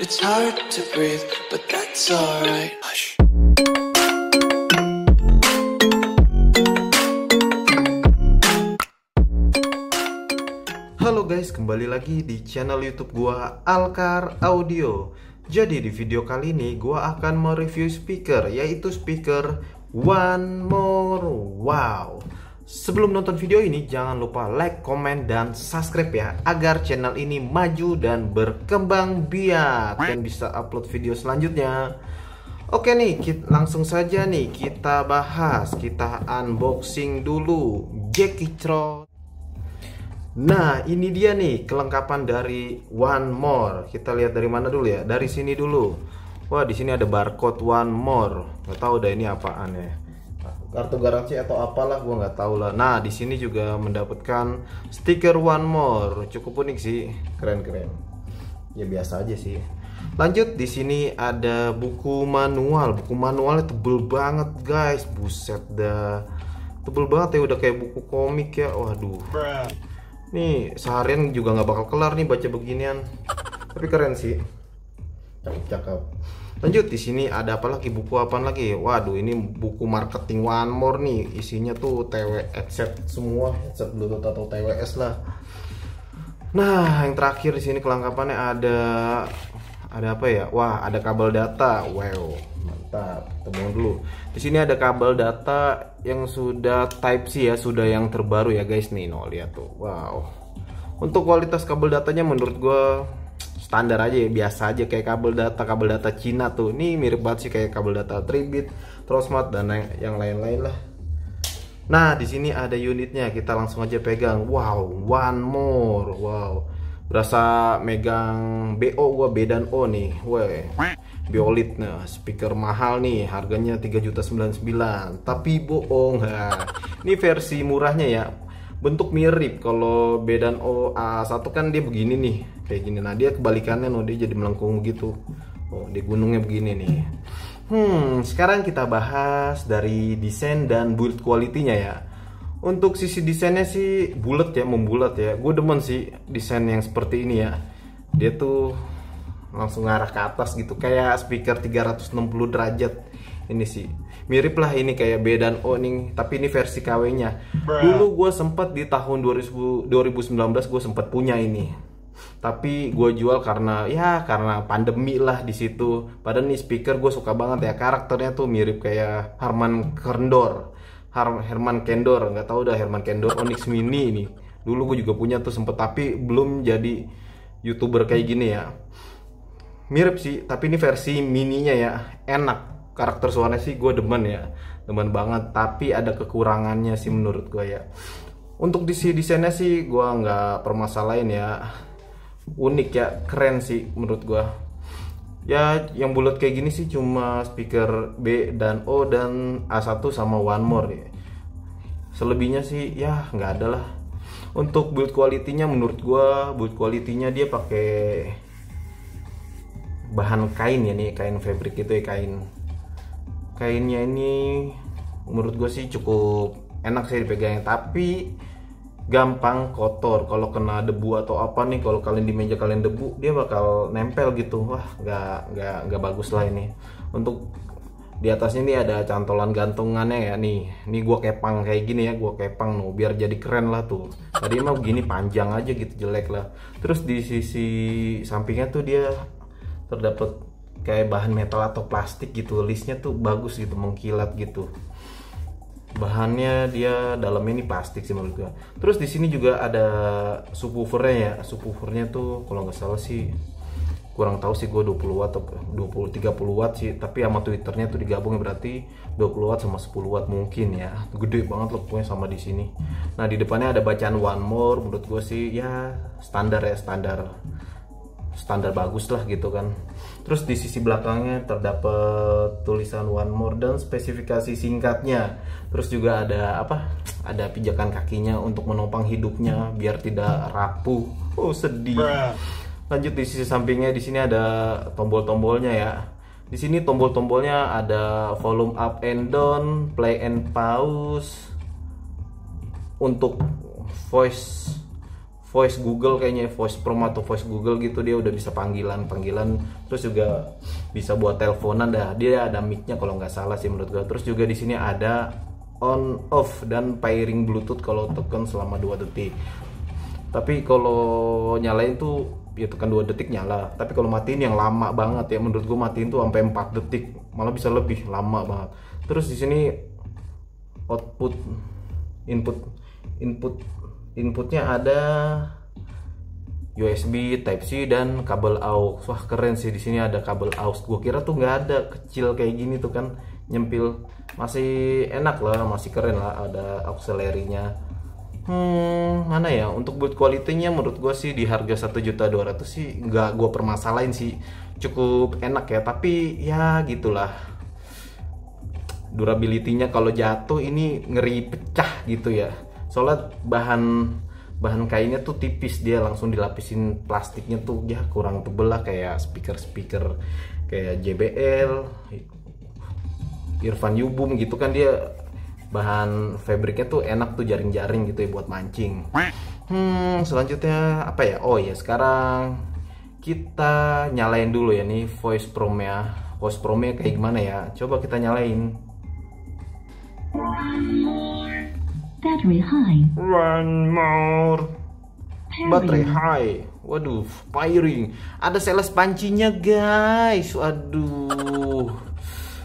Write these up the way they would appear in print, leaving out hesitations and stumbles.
It's hard to breathe, but that's alright. Hush. Halo guys, kembali lagi di channel YouTube gua Alkar Audio. Jadi di video kali ini gua akan mereview speaker, yaitu speaker One More. Wow. Sebelum nonton video ini, jangan lupa like, komen, dan subscribe ya, agar channel ini maju dan berkembang biak dan bisa upload video selanjutnya. Oke nih, langsung saja nih kita bahas, kita unboxing dulu Jackie Tron. Nah, ini dia nih kelengkapan dari One More. Kita lihat dari mana dulu ya? Dari sini dulu. Wah, di sini ada barcode One More. Gak tahu dah ini apaan ya. Kartu garansi atau apalah, gua nggak tahu lah. Nah, di sini juga mendapatkan stiker One More. Cukup unik sih, keren-keren. Ya biasa aja sih. Lanjut, di sini ada buku manual. Buku manualnya tebel banget, guys. Buset dah. Tebel banget ya, udah kayak buku komik ya. Waduh. Nih, seharian juga nggak bakal kelar nih baca beginian. Tapi keren sih. Cakep-cakep. Lanjut, di sini ada apa lagi? Buku apa lagi? Waduh, ini buku marketing One More nih. Isinya tuh TW headset semua, headset Bluetooth atau TWS lah. Nah, yang terakhir di sini kelengkapannya ada apa ya? Wah, ada kabel data. Wow, mantap. Tunggu dulu. Di sini ada kabel data yang sudah Type C ya, sudah yang terbaru ya guys nih. No, lihat tuh. Wow. Untuk kualitas kabel datanya menurut gue standar aja ya, biasa aja kayak kabel data Cina tuh. Ini mirip banget sih kayak kabel data 3-bit, Trosmart dan yang lain-lain lah. Nah, di sini ada unitnya, kita langsung aja pegang. Wow, One More. Wow. Berasa megang BO gua, B dan O nih. Weh. Biolit, nah, speaker mahal nih, harganya 3.9900.000. Tapi bohong. Nah, ini versi murahnya ya. Bentuk mirip, kalau B dan O A1 kan dia begini nih, kayak gini. Nah, dia kebalikannya, no, dia jadi melengkung gitu. Oh, di gunungnya begini nih. Sekarang kita bahas dari desain dan build quality-nya ya. Untuk sisi desainnya sih bulat ya, membulat ya. Gue demen sih desain yang seperti ini ya. Dia tuh langsung ngarah ke atas gitu, kayak speaker 360 derajat. Ini sih mirip lah ini kayak B dan O nih, tapi ini versi KW-nya. Dulu gue sempet di tahun 2019 gue sempet punya ini, tapi gue jual karena pandemi lah di situ. Padahal nih speaker gue suka banget ya, karakternya tuh mirip kayak Herman Kendor, nggak tahu dah, Herman Kendor Onyx Mini ini. Dulu gue juga punya tuh sempet, tapi belum jadi YouTuber kayak gini ya. Mirip sih, tapi ini versi mininya ya, enak. Karakter suaranya sih gue demen ya, demen banget. Tapi ada kekurangannya sih menurut gue ya. Untuk desainnya sih gue nggak permasalahin ya, unik ya, keren sih menurut gue. Ya yang bulat kayak gini sih cuma speaker B dan O dan A1 sama One More ya. Selebihnya sih ya nggak ada lah. Untuk build quality-nya menurut gue, build quality-nya dia pakai bahan kain ya nih, kain fabric gitu ya, kainnya ini menurut gue sih cukup enak sih dipegangnya, tapi gampang kotor kalau kena debu atau apa nih. Kalau kalian di meja kalian debu, dia bakal nempel gitu. Wah, nggak bagus lah ini. Untuk di atasnya ini ada cantolan gantungannya ya nih. Ini gua kepang kayak gini ya, gua kepang no, biar jadi keren lah tuh. Tadi mah begini panjang aja gitu, jelek lah. Terus di sisi sampingnya tuh dia terdapat kayak bahan metal atau plastik gitu, listnya tuh bagus gitu, mengkilat gitu. Bahannya dia dalamnya ini plastik sih menurut gua. Terus di sini juga ada subwoofernya ya. Subwoofernya tuh kalau nggak salah sih, kurang tahu sih gua 20 watt atau 30 watt sih, tapi sama tweeternya tuh digabung berarti 20 watt sama 10 watt mungkin ya. Gede banget loh pokoknya sama di sini. Nah, di depannya ada bacaan One More. Menurut gua sih ya standar ya, standar bagus lah gitu kan. Terus di sisi belakangnya terdapat tulisan One More dan spesifikasi singkatnya. Terus juga ada ada pijakan kakinya untuk menopang hidupnya biar tidak rapuh. Oh, sedih. Lanjut di sisi sampingnya, di sini ada tombol-tombolnya ya. Di sini tombol-tombolnya ada volume up and down, play and pause. Untuk voice voice Google kayaknya, voice Prom atau voice Google gitu. Dia udah bisa panggilan, terus juga bisa buat teleponan dah. Dia ada mic-nya kalau nggak salah sih menurut gua. Terus juga di sini ada on off dan pairing Bluetooth kalau tekan selama 2 detik. Tapi kalau nyalain tuh ya tekan 2 detik nyala. Tapi kalau matiin yang lama banget ya, menurut gua matiin tuh sampai 4 detik, malah bisa lebih lama banget. Terus di sini output inputnya ada USB Type C dan kabel aux. Wah keren sih, di sini ada kabel aux. Gue kira tuh nggak ada, kecil kayak gini tuh kan, nyempil. Masih enak lah, masih keren lah, ada auxiliary-nya. Mana ya, untuk build quality-nya menurut gue sih di harga 1.200.000 sih nggak gue permasalahin sih, cukup enak ya. Tapi ya gitulah, durability-nya kalau jatuh ini ngeri pecah gitu ya. Soalnya bahan kainnya tuh tipis, dia langsung dilapisin plastiknya tuh ya kurang tebel lah, kayak speaker kayak JBL, Irfan Yubum gitu kan, dia bahan fabriknya tuh enak tuh, jaring-jaring gitu ya buat mancing. Selanjutnya apa ya? Oh ya, sekarang kita nyalain dulu ya nih voice Prom-nya. Voice Prom-nya kayak gimana ya? Coba kita nyalain. Battery high. One more. Baterai high. Waduh, firing. Ada sales pancinya guys. Waduh.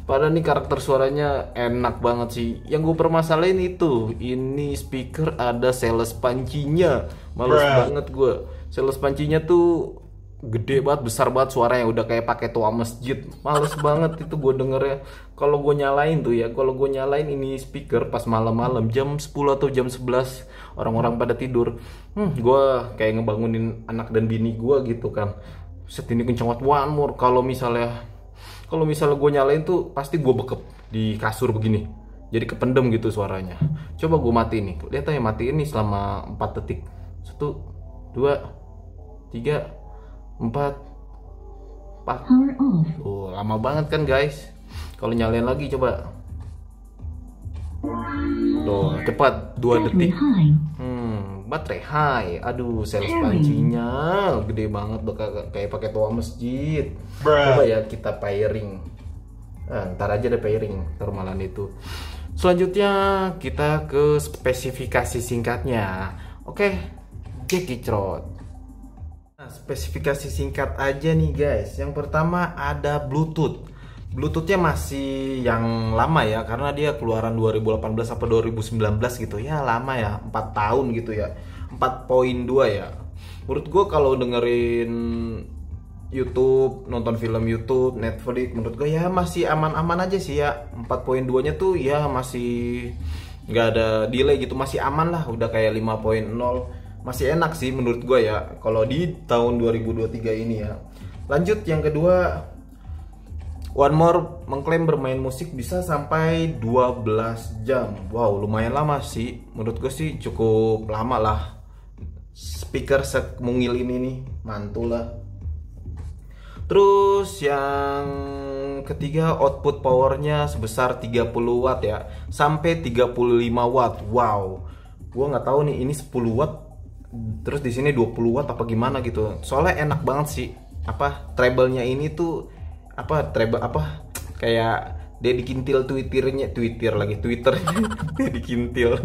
Padahal nih karakter suaranya enak banget sih. Yang gue permasalahin itu, ini speaker ada sales pancinya. Males banget gue. Sales pancinya tuh gede banget, besar banget suaranya, udah kayak pakai tua masjid. Males banget itu gue dengernya. Kalau gue nyalain tuh ya, kalau gue nyalain ini speaker pas malam-malam jam 10 atau jam 11 orang-orang pada tidur, gue kayak ngebangunin anak dan bini gue gitu kan. Set ini kenceng banget, one more. Kalau misalnya gue nyalain tuh pasti gue bekep di kasur begini, jadi kependem gitu suaranya. Coba gue matiin nih, lihat aja matiin nih selama 4 detik. 1, 2, 3, 4. Power off. Lama banget kan guys. Kalau nyalain lagi coba. Tuh, cepat 2 detik. Baterai high. Aduh, sales pancinya gede banget, kayak pakai toa masjid. Coba ya kita pairing. Ntar aja ada pairing, termalan itu. Selanjutnya kita ke spesifikasi singkatnya. Oke, Jackie Trot. Nah, spesifikasi singkat aja nih guys. Yang pertama ada Bluetooth. Bluetoothnya masih yang lama ya, karena dia keluaran 2018 atau 2019 gitu ya, lama ya, 4 tahun gitu ya, 4.2 ya. Menurut gue kalau dengerin YouTube, nonton film YouTube, Netflix, menurut gue ya masih aman-aman aja sih ya. 4.2 nya tuh ya masih nggak ada delay gitu, masih aman lah, udah kayak 5.0, masih enak sih menurut gue ya kalau di tahun 2023 ini ya. Lanjut yang kedua, One More mengklaim bermain musik bisa sampai 12 jam. Wow, lumayan lama sih. Menurut gue sih cukup lama lah. Speaker semungil ini nih, mantul lah. Terus yang ketiga, output powernya sebesar 30 watt ya, sampai 35 watt. Wow, gue nggak tahu nih ini 10 watt. Terus di sini 20 watt apa gimana gitu. Soalnya enak banget sih. Treble-nya ini tuh kayak Dedi Kintil Twitternya Dedi Kintil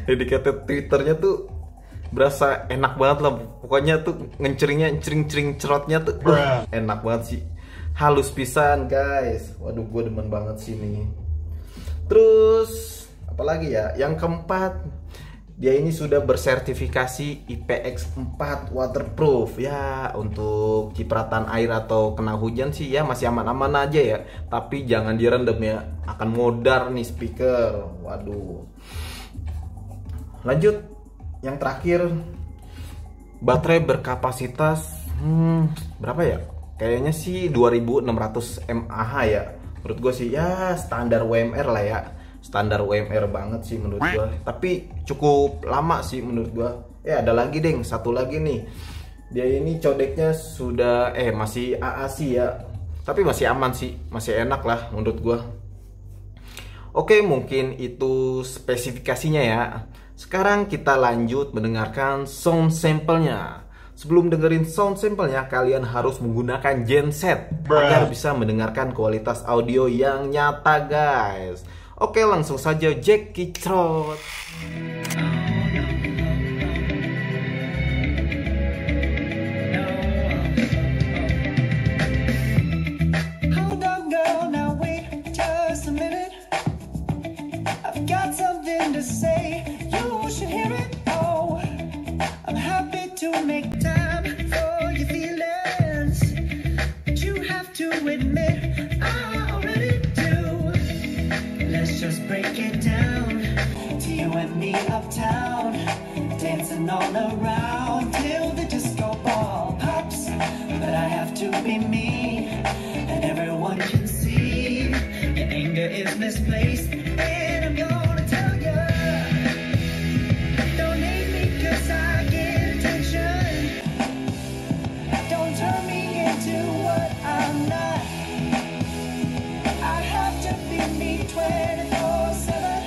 dedicated Twitternya tuh berasa enak banget lah. Pokoknya tuh ngecering cerotnya tuh enak banget sih, halus pisan guys. Waduh, gue demen banget sih nih. Terus apalagi ya, yang keempat, dia ini sudah bersertifikasi IPX4 waterproof ya. Untuk cipratan air atau kena hujan sih ya masih aman-aman aja ya. Tapi jangan direndam ya, akan modar nih speaker. Waduh. Lanjut, yang terakhir, baterai berkapasitas berapa ya? Kayaknya sih 2600 mAh ya. Menurut gue sih ya standar WMR lah ya. Standar WMR banget sih menurut gua, tapi cukup lama sih menurut gua. Ada lagi deng, satu lagi nih. Dia ini codeknya sudah masih AAC ya, tapi masih aman sih, masih enak lah menurut gua. Oke, mungkin itu spesifikasinya ya. Sekarang kita lanjut mendengarkan sound sample-nya. Sebelum dengerin sound sample-nya, kalian harus menggunakan genset agar bisa mendengarkan kualitas audio yang nyata, guys. Oke, langsung saja Jackie Trot. Hold on, girl, now wait just a minute. I've got something to say, you should hear it. Oh, I'm happy to make time for your feelings, but you have to admit I already do. Let's just break it down to you and me uptown, dancing all around till the disco ball pops. But I have to be me, and everyone can see your anger is misplaced, and I'm gonna tell you, don't hate me 'cause I get attention. Don't turn me into what I'm not. I have to be me 24/7,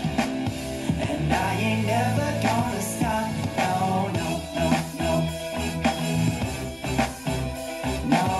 and I ain't never gonna stop. No, no, no, no, no.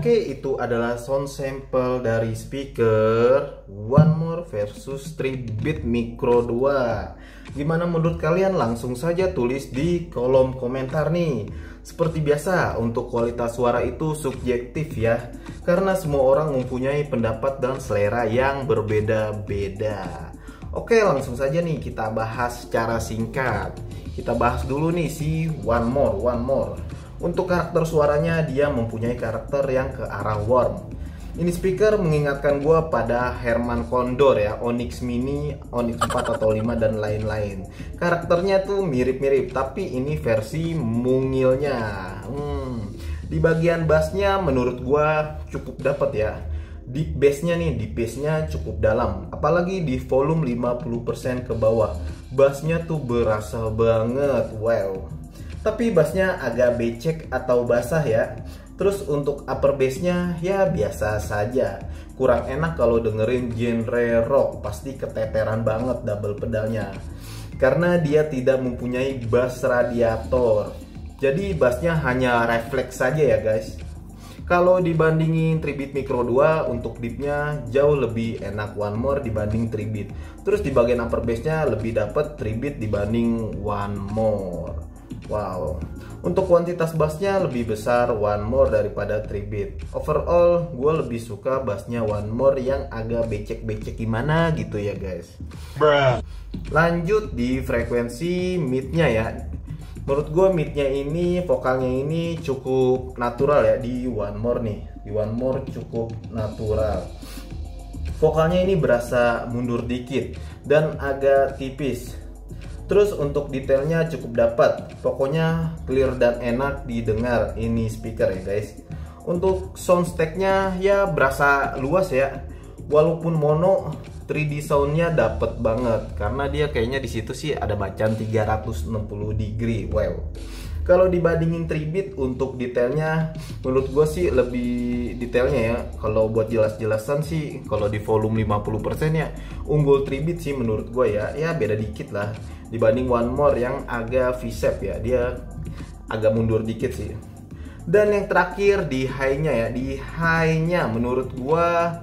Oke, itu adalah sound sample dari speaker One More versus 3-bit Micro 2. Gimana menurut kalian? Langsung saja tulis di kolom komentar nih. Seperti biasa, untuk kualitas suara itu subjektif ya, karena semua orang mempunyai pendapat dan selera yang berbeda-beda. Oke, langsung saja nih kita bahas secara singkat. Kita bahas dulu nih si One More. Untuk karakter suaranya, dia mempunyai karakter yang ke arah warm. Ini speaker mengingatkan gua pada Harman Kondor ya, Onyx Mini, Onyx 4 atau 5 dan lain-lain. Karakternya tuh mirip-mirip, tapi ini versi mungilnya. Di bagian bassnya menurut gua cukup dapat ya. Deep bassnya cukup dalam, apalagi di volume 50% ke bawah. Bassnya tuh berasa banget, wow. Tapi bassnya agak becek atau basah ya. Terus untuk upper bassnya ya biasa saja. Kurang enak kalau dengerin genre rock, pasti keteteran banget double pedalnya. Karena dia tidak mempunyai bass radiator. Jadi bassnya hanya refleks saja ya guys. Kalau dibandingin 3-bit Micro 2, untuk deepnya jauh lebih enak One More dibanding 3-bit. Terus di bagian upper bassnya lebih dapet 3-bit dibanding One More. Wow, untuk kuantitas bassnya lebih besar One More daripada 3-bit. Overall, gue lebih suka bassnya One More yang agak becek-becek gimana gitu ya guys. Lanjut di frekuensi midnya ya. Menurut gue midnya ini, vokalnya ini cukup natural ya di One More nih. Di One More cukup natural. Vokalnya ini berasa mundur dikit dan agak tipis. Terus untuk detailnya cukup dapat. Pokoknya clear dan enak didengar ini speaker ya guys. Untuk soundstacknya ya berasa luas ya. Walaupun mono, 3D soundnya dapet banget. Karena dia kayaknya di situ sih ada bacaan 360 degree. Wow. Kalau dibandingin 3-bit untuk detailnya, menurut gue sih lebih detailnya ya. Kalau buat jelas-jelasan sih, kalau di volume 50% ya unggul 3-bit sih menurut gue ya. Ya beda dikit lah dibanding One More yang agak V-shape ya. Dia agak mundur dikit sih. Dan yang terakhir di high-nya ya, di high-nya menurut gua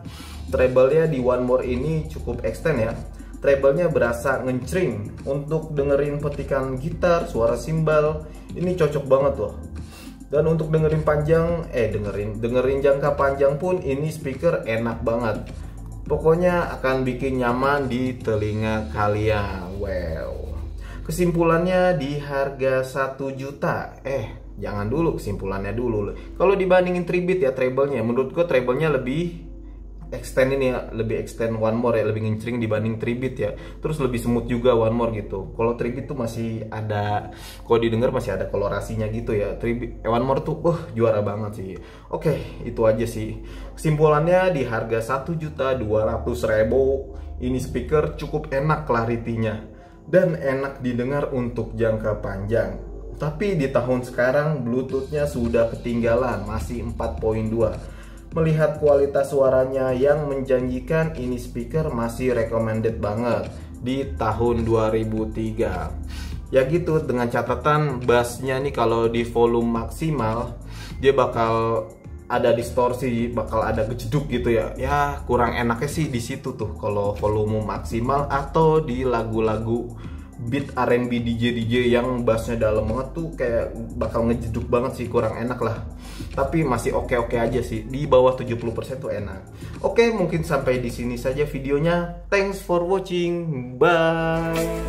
treble-nya di One More ini cukup extend ya. Treble-nya berasa ngencring untuk dengerin petikan gitar, suara simbal. Ini cocok banget loh. Dan untuk dengerin panjang, dengerin jangka panjang pun ini speaker enak banget. Pokoknya akan bikin nyaman di telinga kalian. Wow. Kesimpulannya di harga 1 juta. Jangan dulu kesimpulannya dulu. Kalau dibandingin Tribit ya treble-nya, menurut gua treble-nya lebih extend ini ya, lebih extend One More ya, lebih ngencring dibanding Tribit ya. Terus lebih smooth juga One More gitu. Kalau Tribit tuh masih ada, kalau didengar masih ada kolorasinya gitu ya. One More tuh juara banget sih. Oke, itu aja sih. Kesimpulannya di harga 1.200.000 ini speaker cukup enak clarity-nya dan enak didengar untuk jangka panjang. Tapi di tahun sekarang Bluetooth-nya sudah ketinggalan, masih 4.2. Melihat kualitas suaranya yang menjanjikan, ini speaker masih recommended banget di tahun 2003. Ya gitu, dengan catatan bassnya nih kalau di volume maksimal dia bakal ada distorsi, bakal ada gejeduk gitu ya. Ya kurang enaknya sih di situ tuh kalau volume maksimal atau di lagu-lagu beat R&B DJ yang bassnya dalam banget tuh kayak bakal ngejeduk banget sih, kurang enak lah. Tapi masih oke-oke aja sih, di bawah 70% tuh enak. Oke, mungkin sampai di sini saja videonya. Thanks for watching, bye.